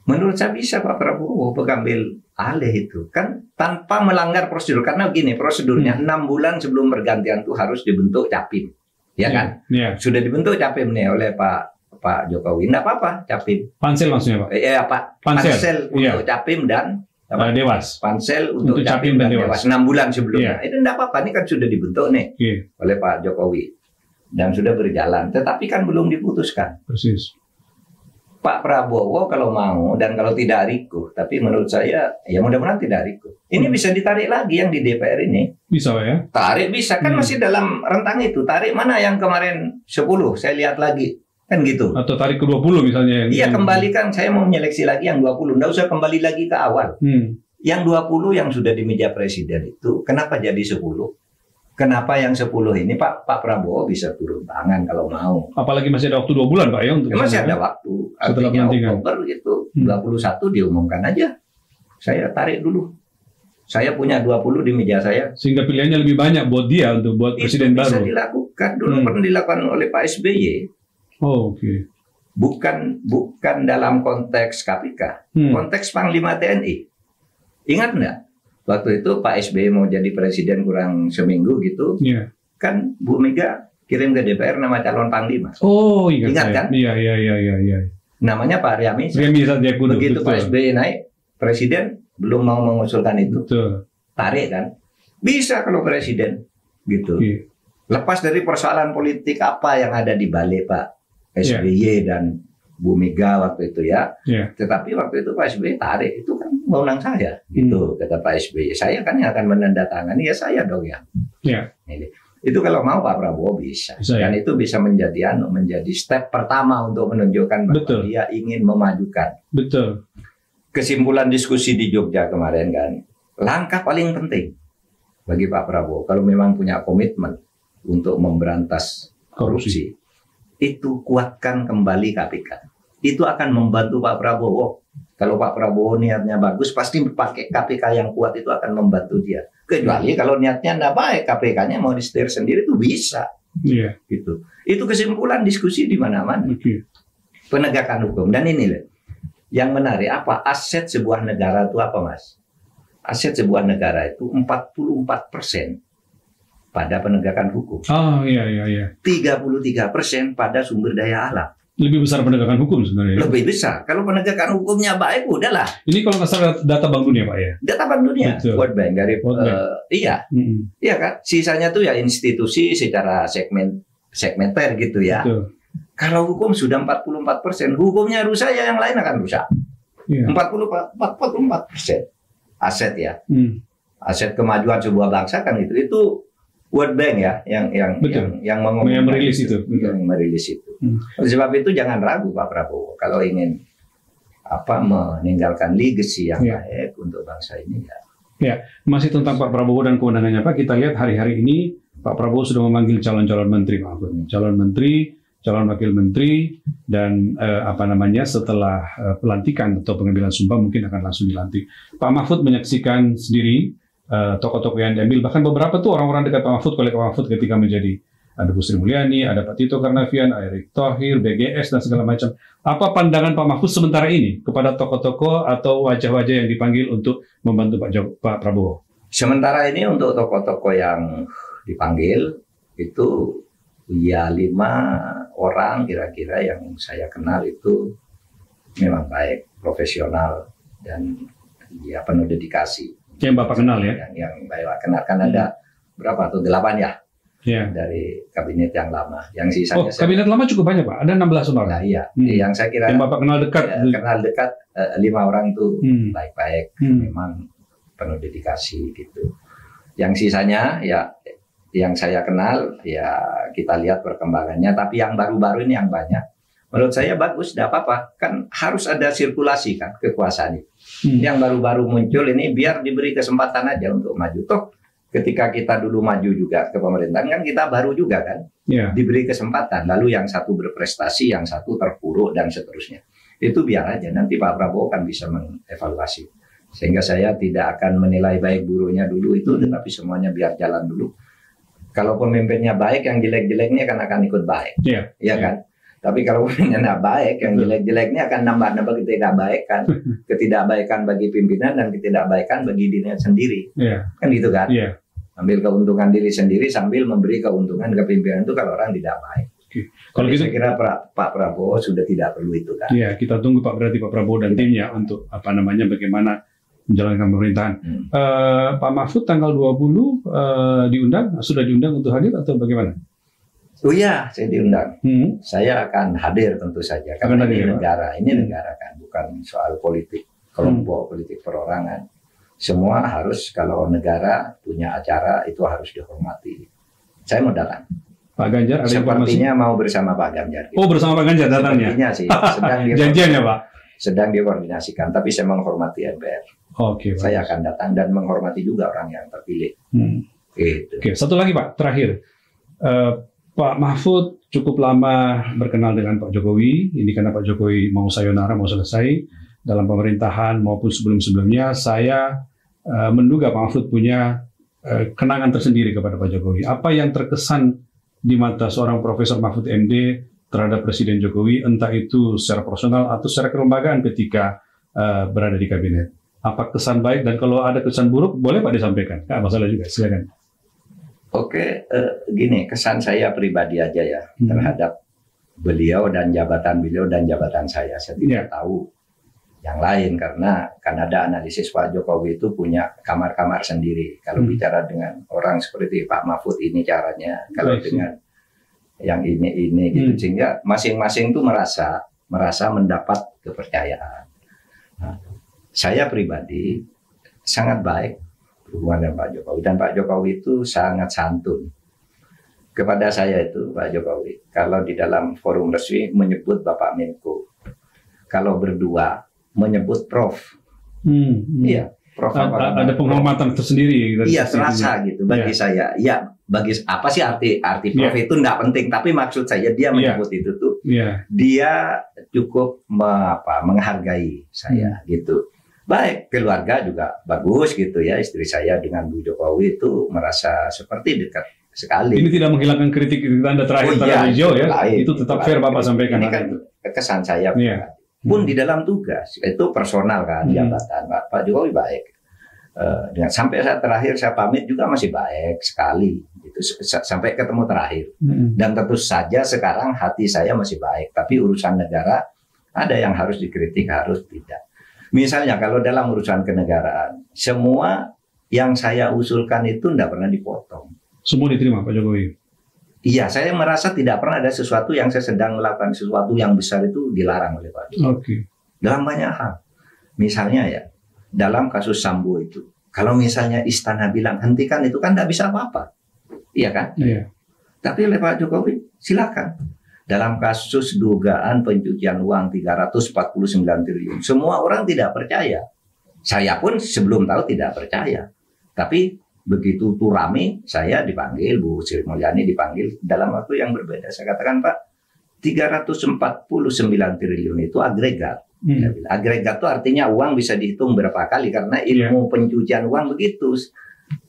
menurut saya bisa Pak Prabowo mengambil alih itu. Kan tanpa melanggar prosedur. Karena begini, prosedurnya 6 bulan sebelum pergantian itu harus dibentuk Capim. Ya kan? Yeah. Sudah dibentuk Capim nih oleh Pak Jokowi. Nggak apa-apa Capim. Pansel maksudnya Pak? Pak. Pansel untuk Capim dan Dewas. Pansel untuk Capim dan Dewas. 6 bulan sebelumnya. Itu nggak apa-apa. Ini kan sudah dibentuk nih oleh Pak Jokowi. Dan sudah berjalan, tetapi kan belum diputuskan. Persis. Pak Prabowo kalau mau dan kalau tidak rikuh, tapi menurut saya ya mudah-mudahan tidak rikuh. Ini bisa ditarik lagi yang di DPR ini. Bisa ya? Tarik bisa kan masih dalam rentang itu. Tarik mana yang kemarin 10? Saya lihat lagi kan gitu. Atau tarik ke 20 misalnya. Iya kembalikan. Saya mau menyeleksi lagi yang 20. Nggak usah kembali lagi ke awal. Yang 20 yang sudah di meja presiden itu kenapa jadi 10? Kenapa yang 10 ini Pak Prabowo bisa turun tangan kalau mau. Apalagi masih ada waktu 2 bulan Pak ya untuk masih ada waktu. Artinya Oktober itu 21 diumumkan aja. Saya tarik dulu. Saya punya 20 di meja saya. Sehingga pilihannya lebih banyak buat dia untuk buat presiden Itu bisa baru. dilakukan. Dulu pernah dilakukan oleh Pak SBY. Oh, oke. Bukan dalam konteks KPK, konteks Panglima TNI. Ingat nggak? Waktu itu Pak SBY mau jadi presiden kurang seminggu gitu, Iya. kan Bu Mega kirim ke DPR nama calon Panglima. Oh, ingat Ingat saya. kan? Iya. Namanya Pak Riami. Remi Satyakudu. Begitu betul. Pak SBY naik, presiden belum mau mengusulkan itu. Betul. Tarik kan? Bisa kalau presiden gitu. Oke. Lepas dari persoalan politik apa yang ada di balik Pak SBY dan Bu Mega waktu itu ya. Iya. Tetapi waktu itu Pak SBY tarik, itu kan wewenang saya, gitu kata Pak SBY. Saya kan yang akan menandatangani, ya saya dong ya. Iya. Ini. Itu kalau mau Pak Prabowo bisa. Bisa, ya? Dan itu bisa menjadi step pertama untuk menunjukkan bahwa Betul. dia ingin memajukan. Betul. Kesimpulan diskusi di Jogja kemarin kan, langkah paling penting bagi Pak Prabowo kalau memang punya komitmen untuk memberantas korupsi, itu kuatkan kembali KPK. Itu akan membantu Pak Prabowo. Kalau Pak Prabowo niatnya bagus, pasti pakai KPK yang kuat itu akan membantu dia. Kecuali kalau niatnya tidak baik, KPK-nya mau disetir sendiri itu bisa. Iya. Gitu. Itu kesimpulan diskusi di mana-mana. Oke. Penegakan hukum. Dan ini loh, yang menarik apa? Aset sebuah negara itu apa, Mas? Aset sebuah negara itu 44% pada penegakan hukum. Oh, iya. 33% pada sumber daya alam. Lebih besar penegakan hukum sebenarnya. Lebih besar. Kalau penegakan hukumnya baik, udahlah. Ini kalau nggak salah data Bank Dunia, Pak ya? Data Bank Dunia, Betul. World Bank dari World Bank. iya, iya kan. Sisanya tuh ya institusi secara segmenter gitu ya. Betul. Kalau hukum sudah 44%, hukumnya rusak ya yang lain akan rusak. Iya. 44% aset ya. Aset kemajuan sebuah bangsa kan itu World Bank ya yang Betul. yang merilis itu. Betul. Yang merilis itu. Oleh sebab itu jangan ragu Pak Prabowo kalau ingin meninggalkan legacy yang baik untuk bangsa ini ya. Ya, masih tentang Pak Prabowo dan kewenangannya Pak, kita lihat hari-hari ini Pak Prabowo sudah memanggil calon-calon menteri, calon menteri, calon wakil menteri, dan setelah pelantikan atau pengambilan sumpah mungkin akan langsung dilantik. Pak Mahfud menyaksikan sendiri tokoh-tokoh yang diambil, bahkan beberapa tuh orang-orang dekat Pak Mahfud, kolega Pak Mahfud ketika menjadi ada Bu Sri Mulyani, ada Pak Tito Karnavian, Erick Thohir, BGS dan segala macam. Apa pandangan Pak Mahfud sementara ini kepada tokoh-tokoh atau wajah-wajah yang dipanggil untuk membantu Pak Prabowo? Sementara ini untuk tokoh-tokoh yang dipanggil itu ya 5 orang kira-kira yang saya kenal itu memang baik, profesional dan ya penuh dedikasi. Yang Bapak kenal ya? Yang Bapak kenal kan ada berapa tuh 8 ya? Ya. Dari kabinet yang lama. Yang sisanya kabinet lama cukup banyak Pak. Ada 16 orang. Nah, iya. Yang saya kira yang Bapak kenal dekat. Kenal dekat 5 orang itu baik-baik, memang penuh dedikasi gitu. Yang sisanya ya yang saya kenal ya kita lihat perkembangannya. Tapi yang baru-baru ini yang banyak. Menurut saya bagus, tidak apa-apa. Kan harus ada sirkulasi kan kekuasaan itu. Yang baru-baru muncul ini biar diberi kesempatan aja untuk maju. Toh ketika kita dulu maju juga ke pemerintahan kan kita baru juga kan, diberi kesempatan. Lalu yang satu berprestasi, yang satu terpuruk dan seterusnya. Itu biar aja nanti Pak Prabowo kan bisa mengevaluasi. Sehingga saya tidak akan menilai baik buruknya dulu itu, tetapi semuanya biar jalan dulu. Kalau pemimpinnya baik, yang jelek-jeleknya kan akan ikut baik, ya kan. Tapi kalau pemimpinnya tidak baik, yang jelek-jeleknya akan nambah-nambah ketidakbaikan bagi pimpinan dan ketidakbaikan bagi dirinya sendiri, kan gitu kan. Ambil keuntungan diri sendiri sambil memberi keuntungan ke pimpinan itu kalau orang tidak baik. Kalau gitu, saya kira Pak Prabowo sudah tidak perlu itu kan. Iya, kita tunggu Pak Prabowo dan timnya untuk bagaimana menjalankan pemerintahan. Pak Mahfud tanggal 20 sudah diundang untuk hadir atau bagaimana? Oh iya, saya diundang. Saya akan hadir tentu saja. Karena ini negara kan, bukan soal politik kelompok, politik perorangan. Semua harus, kalau negara punya acara itu harus dihormati. Saya mau datang. Pak Ganjar ada sepertinya mau bersama Pak Ganjar. Gitu. Oh, bersama Pak Ganjar datangnya? Sepertinya sih. Janjian ya Pak? Sedang dikoordinasikan, tapi saya menghormati MPR. Saya akan datang dan menghormati juga orang yang terpilih. Gitu. Satu lagi Pak, terakhir. Pak Mahfud cukup lama berkenal dengan Pak Jokowi. Ini karena Pak Jokowi mau sayonara, mau selesai dalam pemerintahan maupun sebelum-sebelumnya. Saya menduga Pak Mahfud punya kenangan tersendiri kepada Pak Jokowi. Apa yang terkesan di mata seorang Profesor Mahfud MD terhadap Presiden Jokowi, entah itu secara personal atau secara kelembagaan ketika berada di kabinet? Apa kesan baik, dan kalau ada kesan buruk boleh Pak disampaikan? Nggak masalah juga, silakan. Oke, gini, kesan saya pribadi aja ya terhadap beliau dan jabatan saya. Saya tidak tahu yang lain, karena kan ada analisis Pak Jokowi itu punya kamar-kamar sendiri. Kalau bicara dengan orang seperti Pak Mahfud ini caranya, kalau dengan yang ini gitu, sehingga masing-masing itu merasa mendapat kepercayaan. Nah, saya pribadi sangat baik hubungan dengan Pak Jokowi, dan Pak Jokowi itu sangat santun kepada saya. Itu Pak Jokowi kalau di dalam forum resmi menyebut Bapak Menko, kalau berdua menyebut Prof. Iya, Prof. Ada penghormatan tersendiri. Iya, terasa gitu bagi saya. Ya, bagi apa sih arti Prof itu enggak penting, tapi maksud saya dia menyebut itu tuh dia cukup menghargai saya gitu. Baik, keluarga juga bagus gitu ya. Istri saya dengan Bu Jokowi itu merasa seperti dekat sekali. Ini tidak menghilangkan kritik Anda terakhir terhadap Joe ya. Itu tetap fair Bapak sampaikan. Ini kan kesan saya. Pun di dalam tugas itu personal kan, jabatan Pak Jokowi baik. Dengan sampai saat terakhir saya pamit juga masih baik sekali gitu, sampai ketemu terakhir. Dan tentu saja sekarang hati saya masih baik, tapi urusan negara ada yang harus dikritik, harus tidak. Misalnya kalau dalam urusan kenegaraan, semua yang saya usulkan itu tidak pernah dipotong. Semua diterima Pak Jokowi? Iya, saya merasa tidak pernah ada sesuatu yang saya sedang melakukan sesuatu yang besar itu dilarang oleh Pak Jokowi. Dalam banyak hal. Misalnya ya, dalam kasus Sambo itu, kalau misalnya istana bilang hentikan itu kan tidak bisa apa-apa. Iya kan? Iya. Tapi oleh Pak Jokowi, silakan. Dalam kasus dugaan pencucian uang 349 triliun, semua orang tidak percaya. Saya pun sebelum tahu tidak percaya. Tapi begitu tuh rame, saya dipanggil, Bu Sri Mulyani dipanggil dalam waktu yang berbeda. Saya katakan, Pak, 349 triliun itu agregat. Agregat itu artinya uang bisa dihitung berapa kali, karena ilmu pencucian uang begitu.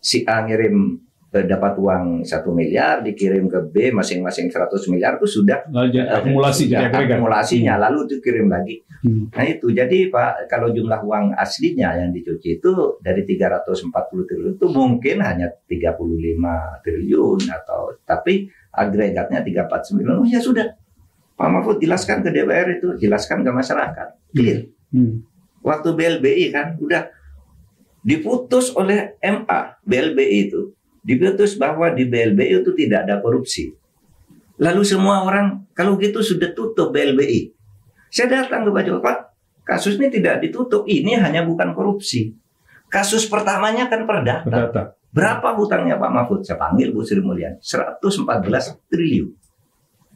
Si A ngirim dapat uang 1 miliar, dikirim ke B masing-masing 100 miliar, itu sudah akumulasinya, lalu dikirim lagi. Nah itu, jadi Pak, kalau jumlah uang aslinya yang dicuci itu dari 340 triliun itu mungkin hanya 35 triliun, atau tapi agregatnya 349. Oh ya sudah, Pak Mahfud jelaskan ke DPR itu, jelaskan ke masyarakat. Clear. Waktu BLBI kan udah diputus oleh MA, BLBI itu diputus bahwa di BLBI itu tidak ada korupsi. Lalu semua orang, kalau gitu sudah tutup BLBI. Saya datang ke Pak Jokowi, Pak, kasus ini tidak ditutup, ini hanya bukan korupsi. Kasus pertamanya kan perdata. Berapa hutangnya Pak Mahfud? Saya panggil Bu Sri Mulyani, 114 triliun.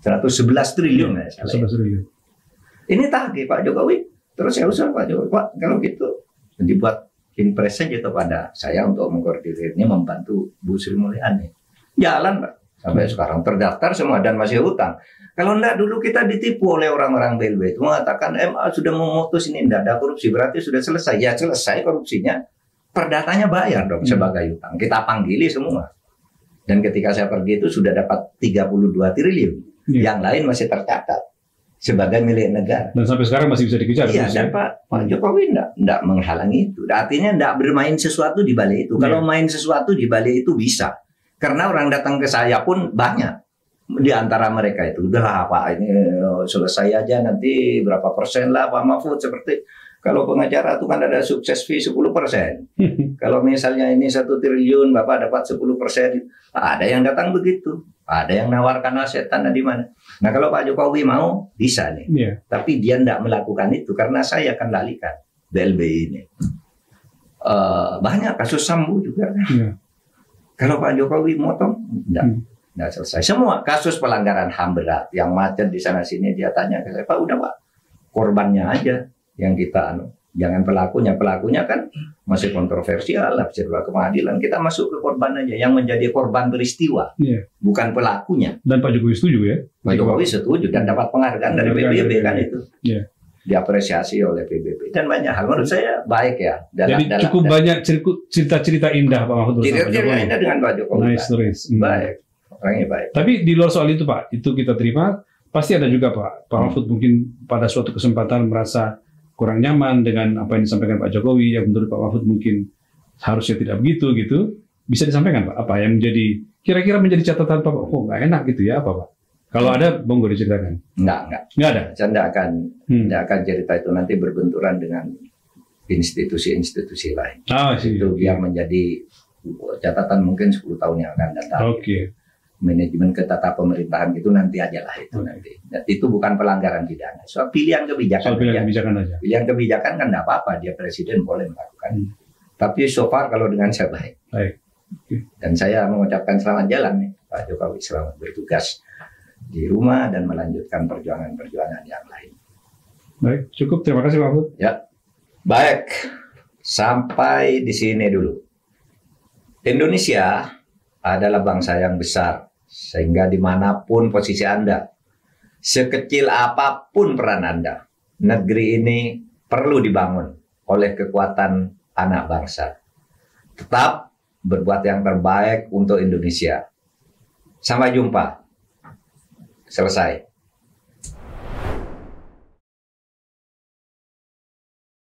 111 triliun ya. 11 triliun. Ini tagih Pak Jokowi. Terus saya usul Pak Jokowi, Pak, kalau gitu dibuat impres saja kepada saya untuk mengkoordinirnya, membantu Bu Sri Mulyani. Jalan Pak. Sampai sekarang terdaftar semua dan masih hutang. Kalau enggak, dulu kita ditipu oleh orang-orang BLBI itu mengatakan MA sudah memutus ini, enggak ada korupsi, berarti sudah selesai. Ya selesai korupsinya. Perdatanya bayar dong sebagai hutang. Kita panggili semua. Dan ketika saya pergi itu sudah dapat 32 triliun. Yang lain masih tercatat sebagai milik negara. Dan sampai sekarang masih bisa dikejar. Iya, dan Pak Jokowi enggak menghalangi itu. Artinya enggak bermain sesuatu di balik itu. Kalau main sesuatu di balik itu bisa. Karena orang datang ke saya pun banyak. Di antara mereka itu, udahlah Pak, ini selesai aja nanti berapa persen lah Pak Mahfud. Seperti kalau pengacara itu kan ada sukses fee 10%. Kalau misalnya ini 1 triliun, Bapak dapat 10%. Ada yang datang begitu. Ada yang nawarkan aset tanah di mana. Nah kalau Pak Jokowi mau, bisa nih. Tapi dia tidak melakukan itu karena saya akan lalikan BLBI ini. Banyak kasus Sambo juga. Kalau Pak Jokowi motong, tidak selesai. Semua kasus pelanggaran HAM berat yang macet di sana sini dia tanya ke saya, Pak udah Pak, korbannya aja yang kita jangan pelakunya. Pelakunya kan masih kontroversial, bisa dibawa ke pengadilan. Kita masuk ke korban aja, yang menjadi korban peristiwa, bukan pelakunya. Dan Pak Jokowi setuju ya? Pak Jokowi setuju dan dapat penghargaan dari PBB kan itu. diapresiasi oleh PBB dan banyak hal menurut saya baik ya. Jadi cukup banyak cerita-cerita indah Pak Mahfud bersama Pak cerita Jokowi. indah dengan Pak Jokowi. Nice stories. Baik, orangnya baik. Tapi di luar soal itu Pak, itu kita terima. Pasti ada juga Pak Mahfud mungkin pada suatu kesempatan merasa kurang nyaman dengan apa yang disampaikan Pak Jokowi yang menurut Pak Mahfud mungkin harusnya tidak begitu gitu. Bisa disampaikan Pak apa yang menjadi kira-kira menjadi catatan Pak? Oh nggak enak gitu ya apa Pak? Kalau ada, monggo diceritakan. Enggak. Nggak ada? Saya tidak akan cerita itu nanti berbenturan dengan institusi-institusi lain. Itu biar menjadi catatan mungkin 10 tahun yang akan datang. Oke. Manajemen ketata pemerintahan itu nanti aja lah itu nanti. Dan itu bukan pelanggaran pidana. Soal pilihan kebijakan. Aja. Pilihan kebijakan kan tidak apa-apa. Dia presiden boleh melakukan. Tapi so far kalau dengan saya baik. Dan saya mengucapkan selamat jalan nih Pak Jokowi, selamat bertugas di rumah dan melanjutkan perjuangan-perjuangan yang lain. Baik, cukup. Terima kasih Pak Mahfud. Ya, baik. Sampai di sini dulu. Indonesia adalah bangsa yang besar, sehingga dimanapun posisi Anda, sekecil apapun peran Anda, negeri ini perlu dibangun oleh kekuatan anak bangsa. Tetap berbuat yang terbaik untuk Indonesia. Sampai jumpa. Selesai.